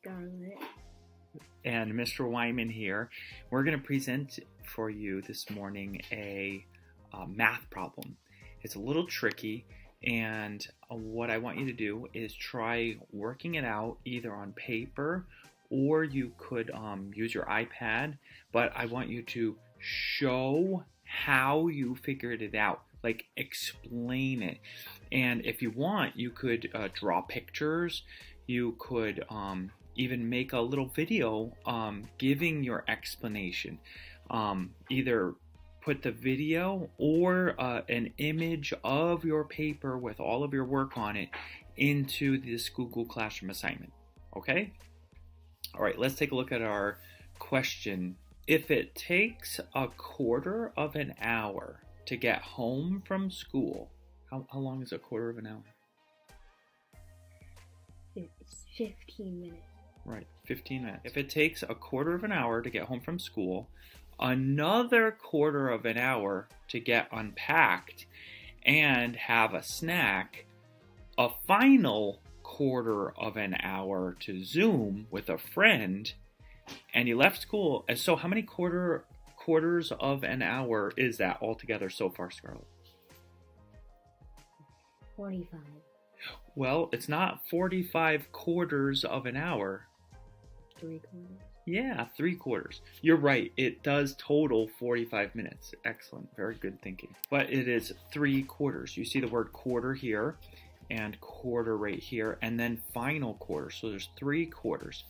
Scarlett. And Mr. Wyman here. We're going to present for you this morning a math problem. It's a little tricky, and what I want you to do is try working it out either on paper or you could use your iPad, but I want you to show how you figured it out. Like, explain it. And if you want, you could draw pictures. You could even make a little video giving your explanation. Either put the video or an image of your paper with all of your work on it into this Google Classroom assignment. Okay? All right, let's take a look at our question. If it takes a quarter of an hour to get home from school, how long is a quarter of an hour? It's 15 minutes. Right, 15 minutes. If it takes a quarter of an hour to get home from school, another quarter of an hour to get unpacked and have a snack, a final quarter of an hour to Zoom with a friend, and you left school. And so how many quarters of an hour is that altogether so far, Scarlett? 45. Well, it's not 45 quarters of an hour. 3 quarters. Yeah, 3 quarters. You're right. It does total 45 minutes. Excellent. Very good thinking. But it is 3 quarters. You see the word quarter here and quarter right here, and then final quarter. So there's 3 quarters.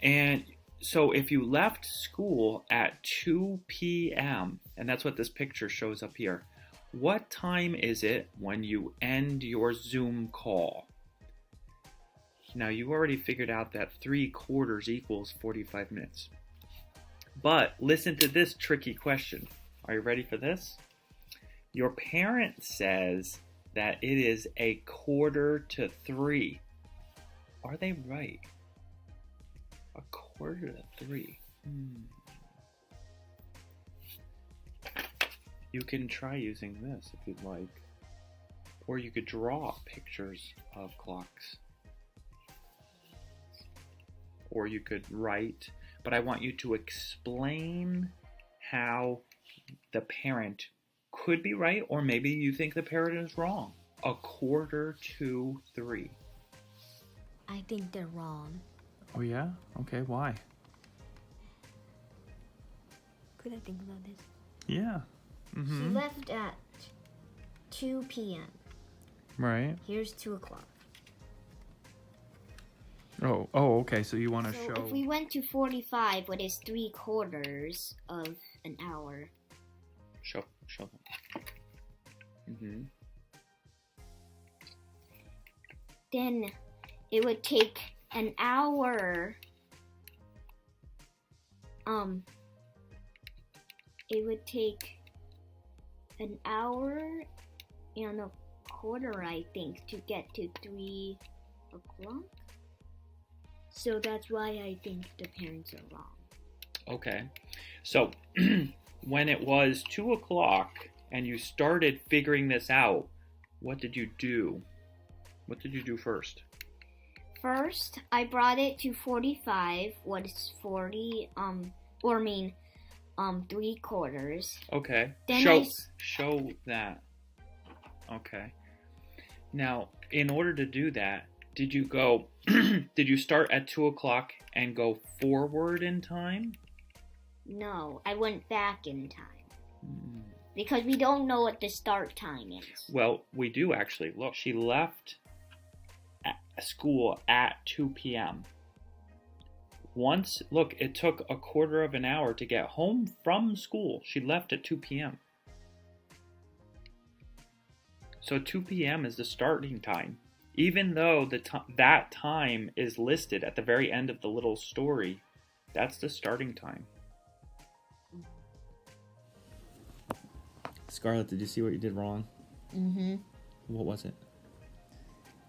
And so if you left school at 2 p.m., and that's what this picture shows up here, what time is it when you end your Zoom call? Now, you already figured out that 3 quarters equals 45 minutes. But listen to this tricky question. Are you ready for this? Your parent says that it is a quarter to 3. Are they right? A quarter to 3. You can try using this if you'd like. Or you could draw pictures of clocks. Or you could write, but I want you to explain how the parent could be right, or maybe you think the parent is wrong. A quarter to 3. I think they're wrong. Oh yeah? Okay, why? Could I think about this? Yeah. She left at 2 p.m. Right. Here's 2 o'clock. Oh, okay. So you want to show. If we went to 45, what is 3 quarters of an hour? Show them. Then it would take an hour. It would take an hour and a quarter, I think, to get to 3 o'clock. So that's why I think the parents are wrong. Okay. So when it was 2 o'clock and you started figuring this out, what did you do? What did you do first? First, I brought it to 45. What is 40? 3 quarters. Okay. Then show that. Okay. Now, in order to do that, did you go? Did you start at 2 o'clock and go forward in time? No, I went back in time. Because we don't know what the start time is. Well, we do actually. Look, she left school at 2 p.m. Look, it took a quarter of an hour to get home from school. She left at 2 p.m. So 2 p.m. is the starting time. Even though that time is listed at the very end of the little story, that's the starting time. Scarlett, did you see what you did wrong? Mm-hmm. What was it?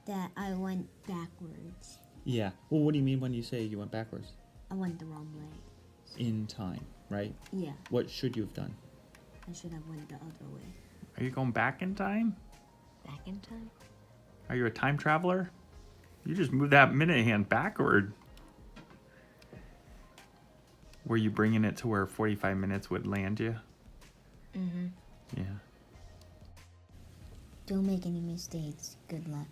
That I went backwards. Yeah. Well, what do you mean when you say you went backwards? I went the wrong way. In time, right? Yeah. What should you have done? I should have went the other way. Are you going back in time? Back in time? Are you a time traveler? You just moved that minute hand backward. Were you bringing it to where 45 minutes would land you? Mm-hmm. Yeah. Don't make any mistakes. Good luck.